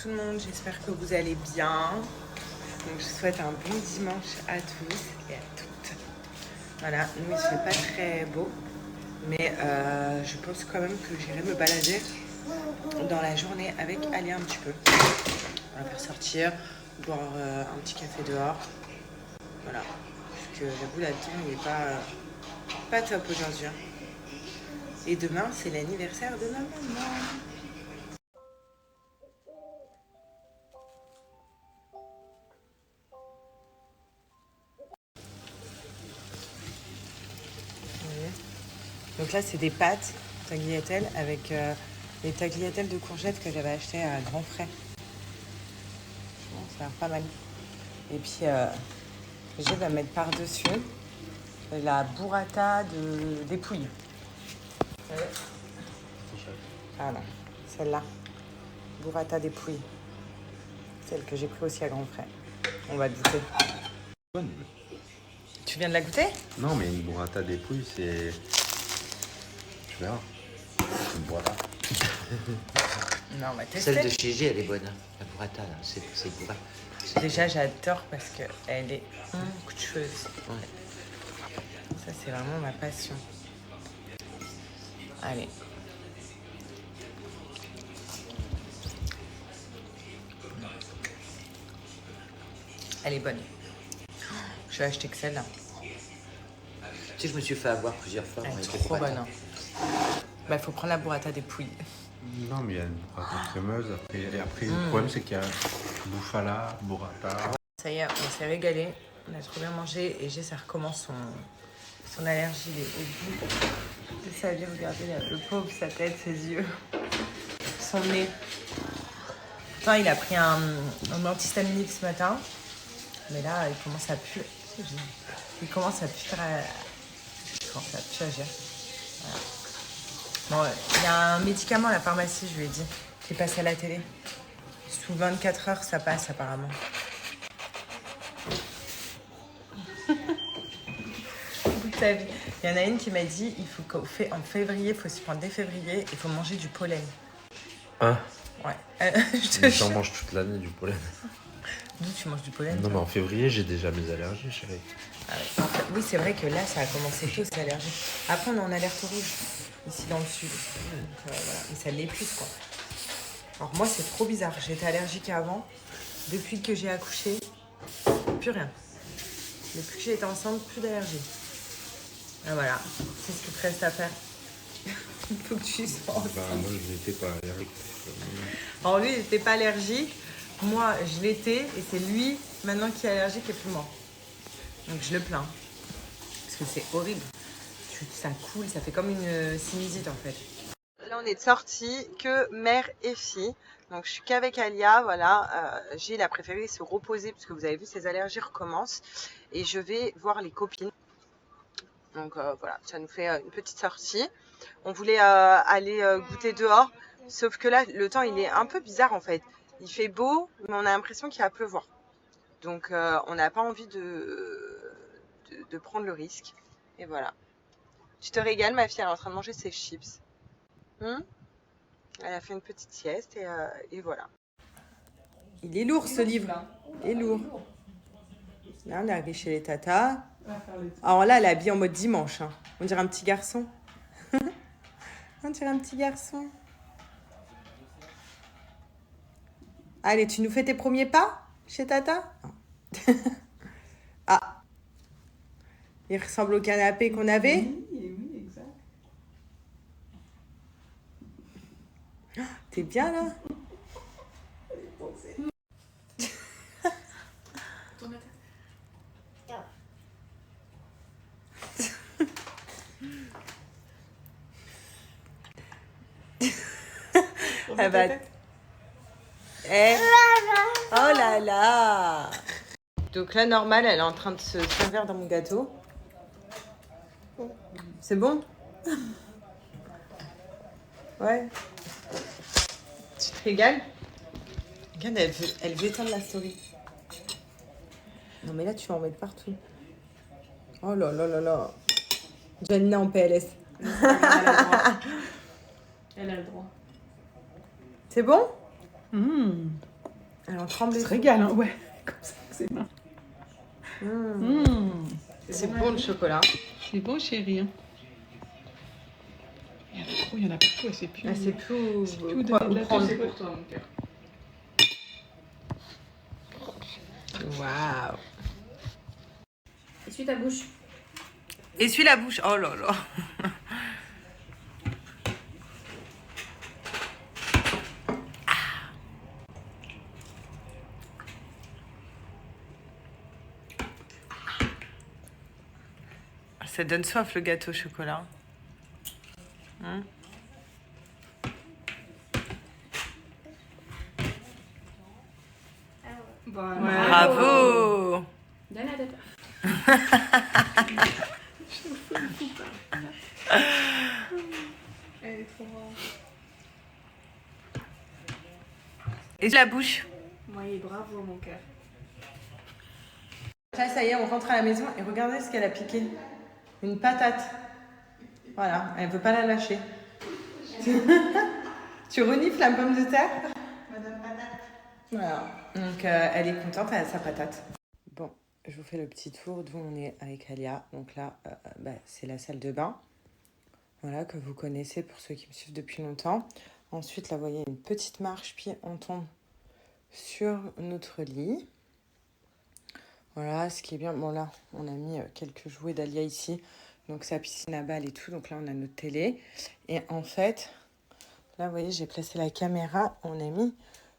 tout le monde, j'espère que vous allez bien. Donc je souhaite un bon dimanche à tous et à toutes. Voilà, nous il fait pas très beau, mais je pense quand même que j'irai me balader dans la journée avec Ali un petit peu. On va faire sortir, boire un petit café dehors. Voilà, parce que j'avoue là-dedans il est pas top aujourd'hui. Et demain c'est l'anniversaire de ma maman. Donc là, c'est des pâtes tagliatelles avec les tagliatelles de courgettes que j'avais achetées à grands frais. Ça a l'air pas mal. Et puis, je vais mettre par-dessus la burrata de dépouille. Voilà, celle-là. Burrata dépouille. Celle que j'ai pris aussi à grands frais. On va goûter. Bonne. Tu viens de la goûter? Non, mais une burrata dépouille, c'est... Tu verras. C'est une burrata. Non, on va tester. Celle de chez G, elle est bonne. La burrata, là, c'est burrata. Déjà, j'adore parce qu'elle est onctueuse. Ouais. Ça, c'est vraiment ma passion. Allez. Elle est bonne. Je vais acheter que celle-là. Tu sais, je me suis fait avoir plusieurs fois. Elle est avec trop les bonne. burrata. Hein. Bah, faut prendre la burrata des pouilles. Non, mais il y a une burrata crémeuse. Et après, le problème, c'est qu'il y a bouffala, burrata. Ça y est, on s'est régalé. On a trop bien mangé. Et ça recommence son allergie. Il est au bout de sa vie. Regardez là, le pauvre, sa tête, ses yeux, son nez. Pourtant, il a pris un antihistaminique ce matin. Mais là, il commence à puer. Il commence à puer agir. Voilà. Bon, il y a un médicament à la pharmacie, je lui ai dit, qui est passé à la télé. Sous 24 heures, ça passe apparemment. Toute ta vie. Il y en a une qui m'a dit, il faut qu'en février, il faut s'y prendre dès février, il faut manger du pollen. Hein? Ouais. J'en mange toute l'année du pollen. D'où tu manges du pollen? Non, mais en février, j'ai déjà mes allergies, chérie. Ah ouais. En fait, oui, c'est vrai que là, ça a commencé tôt, cette allergie. Après, on est en alerte rouge, ici dans le sud. Donc, voilà. Mais ça l'est plus, quoi. Alors moi, c'est trop bizarre. J'étais allergique avant. Depuis que j'ai accouché, plus rien. Depuis que j'ai été enceinte, plus d'allergie. Ah, voilà, c'est ce qu'il te reste à faire. Il faut que tu sois enceinte. Bah, moi, je n'étais pas allergique. Alors lui, il n'était pas allergique. Moi, je l'étais. Et c'est lui, maintenant, qui est allergique et plus moi. Donc je le plains. Parce que c'est horrible. Ça coule, ça fait comme une sinusite en fait. Là, on est sortis que mère et fille. Donc je suis qu'avec Alia, voilà. Gilles a préféré se reposer parce que vous avez vu, ses allergies recommencent. Et je vais voir les copines. Donc voilà, ça nous fait une petite sortie. On voulait aller goûter dehors. Sauf que là, le temps, il est un peu bizarre en fait. Il fait beau, mais on a l'impression qu'il va pleuvoir. Donc on n'a pas envie de prendre le risque. Et voilà. Tu te régales, ma fille, elle est en train de manger ses chips. Elle a fait une petite sieste et voilà. Il est lourd ce livre. Il est lourd. Là, on est arrivé chez les tatas. Alors là, elle est habillée en mode dimanche. Hein. On dirait un petit garçon. On dirait un petit garçon. Allez, tu nous fais tes premiers pas chez tata? Ah. Il ressemble au canapé qu'on avait. Oui, exact. T'es bien là? Elle va... Eh. Oh là là! Donc là, normal, elle est en train de se servir dans mon gâteau. C'est bon? Ouais. Tu te régales? Regarde, elle veut éteindre la story. Non mais là, tu vas en mettre partout. Oh là là là là. Janina en PLS. Elle a le droit. C'est bon? Elle en tremblait. Elle se régale, hein, ouais. Comme ça, c'est bien. C'est bon le chocolat. C'est bon, chérie. Hein. Il y en a partout, c'est plus. C'est plus où quoi, où prendre. C'est pour toi, mon cœur. Waouh. Essuie ta bouche. Essuie la bouche. Oh là là. Ça donne soif le gâteau au chocolat. Hein? Voilà. Ouais. Bravo. Donne la tête. Elle est trop grande. Et la bouche. Oui, bravo mon cœur. Là, ça y est, on rentre à la maison et regardez ce qu'elle a piqué. Une patate. Voilà, elle ne veut pas la lâcher. Tu renifles la pomme de terre? Madame Patate. Voilà, donc elle est contente, elle a sa patate. Bon, je vous fais le petit tour d'où on est avec Alia. Donc là, c'est la salle de bain. Voilà, que vous connaissez pour ceux qui me suivent depuis longtemps. Ensuite, là, vous voyez une petite marche, puis on tombe sur notre lit. Voilà, ce qui est bien. Bon, là, on a mis quelques jouets d'Alia ici. Donc, sa piscine à balles et tout. Donc là, on a notre télé. Et en fait, là, vous voyez, j'ai placé la caméra. On a mis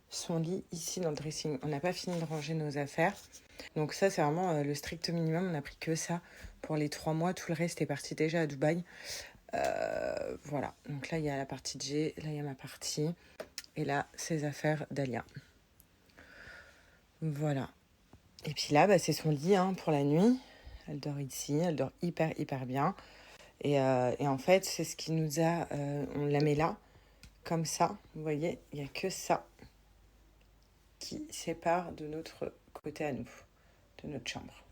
son lit ici dans le dressing. On n'a pas fini de ranger nos affaires. Donc ça, c'est vraiment le strict minimum. On n'a pris que ça pour les 3 mois. Tout le reste est parti déjà à Dubaï. Voilà. Donc là, il y a la partie de G. Là, il y a ma partie. Et là, ses affaires d'Alia. Voilà. Et puis là, c'est son lit pour la nuit. Elle dort ici, elle dort hyper bien. Et en fait, c'est ce qui nous a... on la met là, comme ça. Vous voyez, il n'y a que ça qui sépare de notre côté à nous, de notre chambre.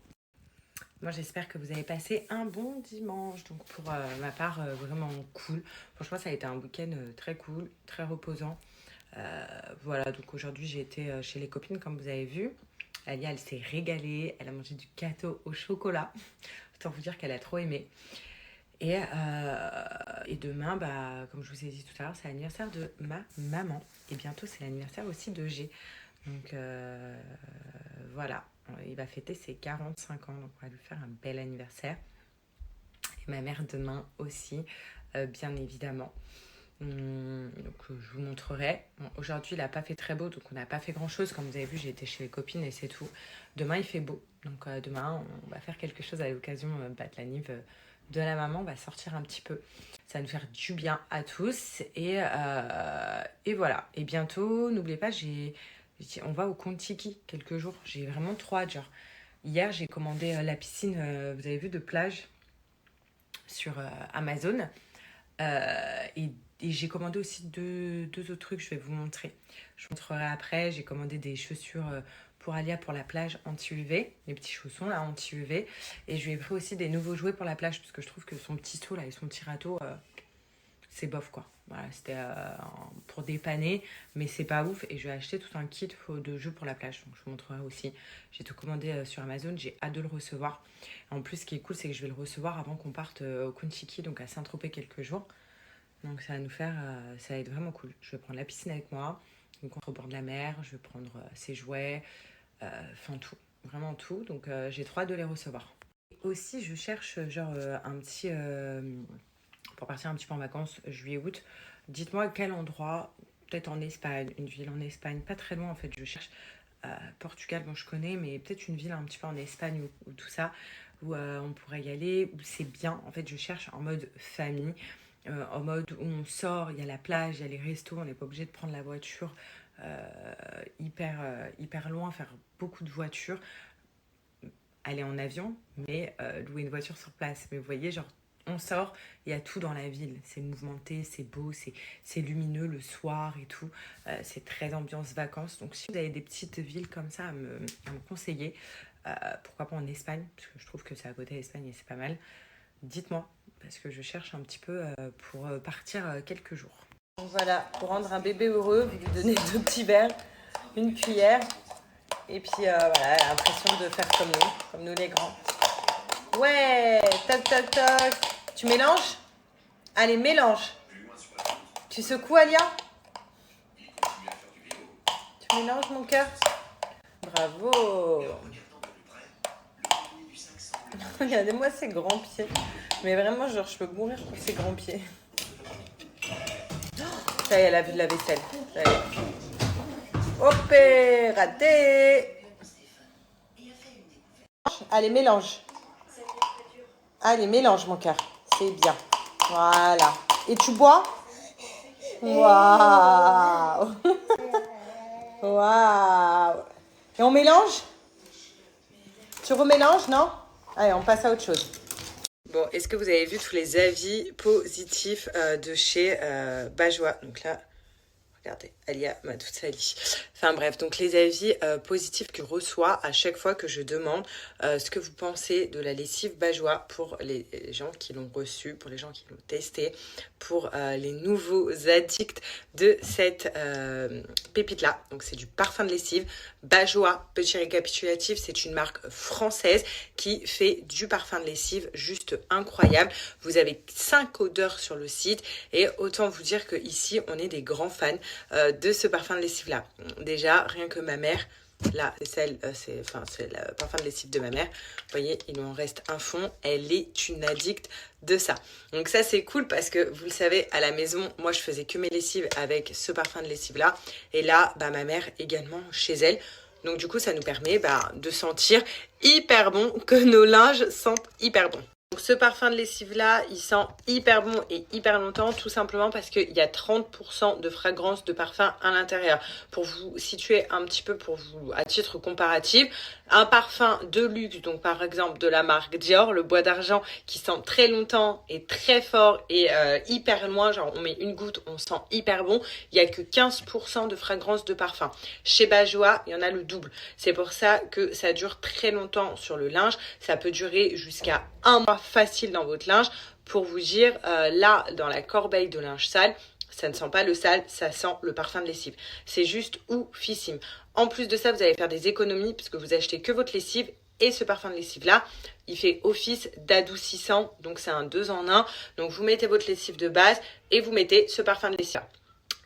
Moi, j'espère que vous avez passé un bon dimanche. Donc, pour ma part, vraiment cool. Franchement, ça a été un week-end très cool, très reposant. Voilà, donc aujourd'hui, j'ai été chez les copines, comme vous avez vu. Alia, elle s'est régalée, elle a mangé du gâteau au chocolat. Autant vous dire qu'elle a trop aimé. Et demain, comme je vous ai dit tout à l'heure, c'est l'anniversaire de ma maman. Et bientôt, c'est l'anniversaire aussi de G. Donc voilà, il va fêter ses 45 ans. Donc on va lui faire un bel anniversaire. Et ma mère demain aussi, bien évidemment. Donc je vous montrerai. Bon, aujourd'hui il n'a pas fait très beau, donc on n'a pas fait grand chose. Comme vous avez vu, j'ai été chez les copines et c'est tout. Demain il fait beau, donc demain on va faire quelque chose à l'occasion de l'anniv de la maman. On va sortir un petit peu, ça va nous faire du bien à tous. Et voilà, et bientôt n'oubliez pas, on va au Kon-Tiki quelques jours. J'ai vraiment trop hâte. Genre hier j'ai commandé la piscine, vous avez vu, de plage sur Amazon. Et j'ai commandé aussi deux autres trucs, je vais vous montrer. Je vous montrerai après. J'ai commandé des chaussures pour Alia pour la plage anti-UV, les petits chaussons là anti-UV. Et je lui ai pris aussi des nouveaux jouets pour la plage parce que je trouve que son petit saut là et son petit râteau, c'est bof quoi. Voilà, c'était pour dépanner, mais c'est pas ouf. Et je vais acheter tout un kit de jeux pour la plage, donc je vous montrerai aussi. J'ai tout commandé sur Amazon, j'ai hâte de le recevoir. En plus, ce qui est cool, c'est que je vais le recevoir avant qu'on parte au Kon-Tiki, donc à Saint-Tropez quelques jours. Donc ça va nous faire, ça va être vraiment cool. Je vais prendre la piscine avec moi, donc on est au bord de la mer, je vais prendre ses jouets, enfin tout, vraiment tout. Donc j'ai trop hâte de les recevoir. Et aussi, je cherche genre un petit, pour partir un petit peu en vacances, juillet-août. Dites-moi quel endroit, peut-être en Espagne, une ville en Espagne, pas très loin en fait. Je cherche Portugal, bon je connais, mais peut-être une ville un petit peu en Espagne ou tout ça, où on pourrait y aller, où c'est bien. En fait, je cherche en mode famille. En mode où on sort, il y a la plage, il y a les restos, on n'est pas obligé de prendre la voiture hyper loin, faire beaucoup de voitures, aller en avion, mais louer une voiture sur place. Mais vous voyez, genre, on sort, il y a tout dans la ville, c'est mouvementé, c'est beau, c'est lumineux le soir et tout, c'est très ambiance vacances. Donc si vous avez des petites villes comme ça à me conseiller, pourquoi pas en Espagne, parce que je trouve que c'est à côté de l'Espagne et c'est pas mal, dites-moi. Parce que je cherche un petit peu pour partir quelques jours. Donc voilà, pour rendre un bébé heureux, vous lui donnez 2 petits verres une cuillère. Et puis voilà, elle a l'impression de faire comme nous les grands. Ouais, toc toc toc. Tu mélanges? Allez, mélange. Tu secoues, Alia? Tu mélanges, mon cœur? Bravo. Regardez-moi ces grands pieds. Mais vraiment, genre, je peux mourir pour ces grands pieds. Ça y est, elle a vu de la vaisselle. Ça y est. Hop, raté. Allez, mélange. Allez, mélange, mon cœur. C'est bien. Voilà. Et tu bois? Waouh. Waouh. Et on mélange? Tu remélanges, non? Allez, on passe à autre chose. Bon, est-ce que vous avez vu tous les avis positifs de chez Bajois? Donc là, regardez, Alia m'a tout sali. Enfin bref, donc les avis positifs que je reçois à chaque fois que je demande ce que vous pensez de la lessive Bajois pour les gens qui l'ont reçue, pour les gens qui l'ont testé, pour les nouveaux addicts de cette pépite-là. Donc c'est du parfum de lessive Bajois. Petit récapitulatif, c'est une marque française qui fait du parfum de lessive juste incroyable. Vous avez 5 odeurs sur le site et autant vous dire que ici on est des grands fans de ce parfum de lessive là. Déjà, rien que ma mère, là, c'est le parfum de lessive de ma mère. Vous voyez, il en reste un fond. Elle est une addict de ça. Donc ça, c'est cool parce que vous le savez, à la maison, moi, je faisais que mes lessives avec ce parfum de lessive là. Et là, bah, ma mère également chez elle. Donc du coup, ça nous permet de sentir hyper bon, que nos linges sentent hyper bon. Donc ce parfum de lessive là, il sent hyper bon et hyper longtemps, tout simplement parce qu'il y a 30% de fragrance de parfum à l'intérieur. Pour vous situer un petit peu, pour vous à titre comparatif, un parfum de luxe, donc par exemple de la marque Dior, le bois d'argent, qui sent très longtemps et très fort et hyper loin, genre on met une goutte, on sent hyper bon, il n'y a que 15% de fragrance de parfum. Chez Bajois, il y en a le double. C'est pour ça que ça dure très longtemps sur le linge, ça peut durer jusqu'à un mois facile dans votre linge. Pour vous dire, là, dans la corbeille de linge sale, ça ne sent pas le sale, ça sent le parfum de lessive. C'est juste oufissime. En plus de ça, vous allez faire des économies puisque vous achetez que votre lessive et ce parfum de lessive là, il fait office d'adoucissant. Donc c'est un 2 en 1. Donc vous mettez votre lessive de base et vous mettez ce parfum de lessive.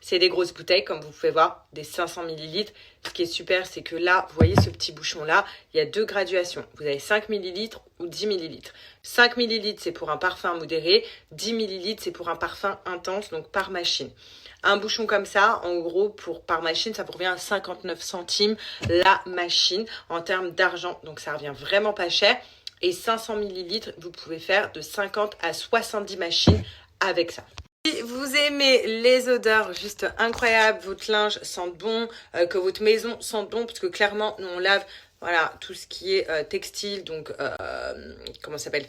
C'est des grosses bouteilles, comme vous pouvez voir, des 500 ml. Ce qui est super, c'est que là, vous voyez ce petit bouchon-là, il y a 2 graduations. Vous avez 5 ml ou 10 ml. 5 ml, c'est pour un parfum modéré. 10 ml, c'est pour un parfum intense, donc par machine. Un bouchon comme ça, en gros, par machine, ça vous revient à 59 centimes la machine en termes d'argent. Donc, ça revient vraiment pas cher. Et 500 ml, vous pouvez faire de 50 à 70 machines avec ça. Si vous aimez les odeurs juste incroyables, votre linge sente bon, que votre maison sente bon, parce que clairement, nous on lave voilà, tout ce qui est textile, donc comment ça s'appelle,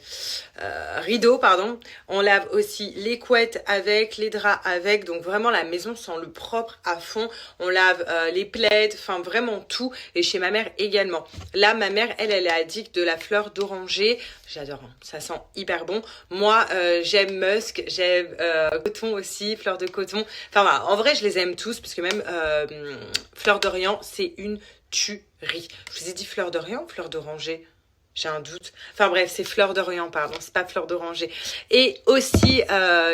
rideau, pardon. On lave aussi les couettes avec, les draps avec, donc vraiment la maison sent le propre à fond. On lave les plaids, enfin vraiment tout, et chez ma mère également. Là, ma mère, elle est addict de la fleur d'oranger. J'adore, hein. Ça sent hyper bon. Moi, j'aime musk, j'aime coton aussi, fleur de coton. Enfin voilà, en vrai, je les aime tous, parce que même fleur d'Orient, c'est une tuerie. Je vous ai dit fleur d'Orient ou fleur d'oranger? J'ai un doute. Enfin bref, c'est fleur d'Orient, pardon. C'est pas fleur d'oranger. Et aussi,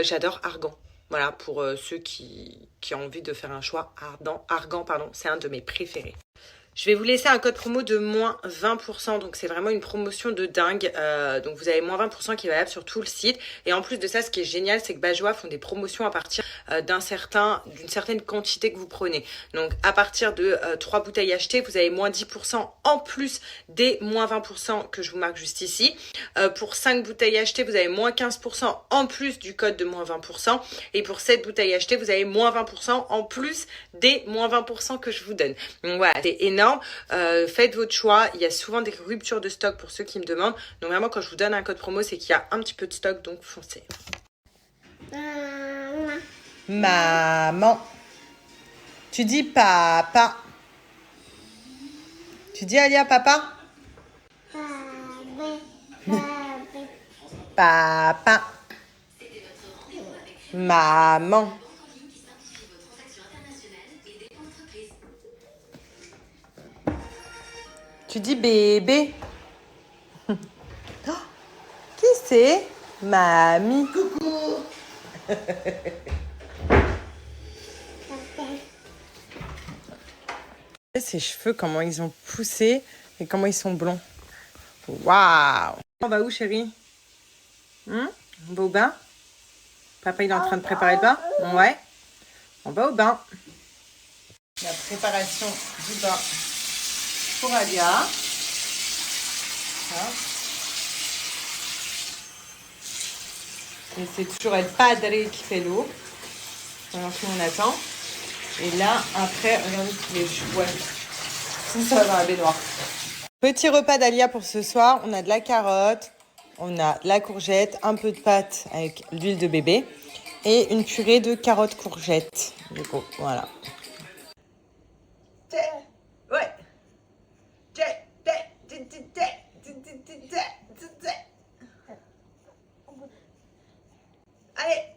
j'adore argan. Voilà, pour ceux qui ont envie de faire un choix argan, pardon. C'est un de mes préférés. Je vais vous laisser un code promo de moins 20%, donc c'est vraiment une promotion de dingue. Donc vous avez moins 20% qui est valable sur tout le site. Et en plus de ça, ce qui est génial, c'est que Bajois font des promotions à partir d'une certaine quantité que vous prenez. Donc à partir de 3 bouteilles achetées, vous avez moins 10% en plus des moins 20% que je vous marque juste ici. Pour 5 bouteilles achetées, vous avez moins 15% en plus du code de moins 20%. Et pour 7 bouteilles achetées, vous avez moins 20% en plus des moins 20% que je vous donne. Donc voilà, c'est énorme. Faites votre choix, il y a souvent des ruptures de stock pour ceux qui me demandent, donc vraiment quand je vous donne un code promo c'est qu'il y a un petit peu de stock, donc foncez. Maman, tu dis papa, tu dis Alia papa, papa, maman. Tu dis bébé. Oh, qui c'est? Mamie. Coucou. Ses cheveux, comment ils ont poussé et comment ils sont blonds. Waouh! On va où, chérie? On va au bain? Papa, il est en train de préparer le bain? Ouais. On va au bain. La préparation du bain pour Alia. Voilà. Et c'est toujours El Padre qui fait l'eau. Alors que nous, on attend. Et là, après, regardez tous les chouettes. Ça va dans la baignoire. Petit repas d'Alia pour ce soir. On a de la carotte, on a de la courgette, un peu de pâte avec l'huile de bébé et une purée de carottes courgettes. Du coup, voilà. Ouais. Allez.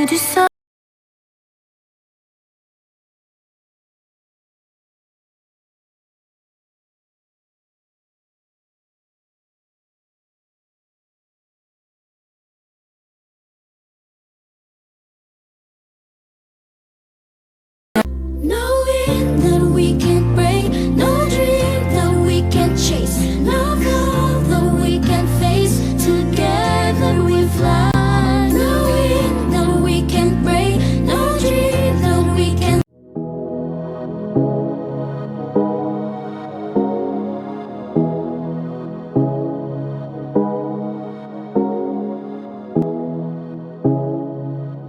Du sol.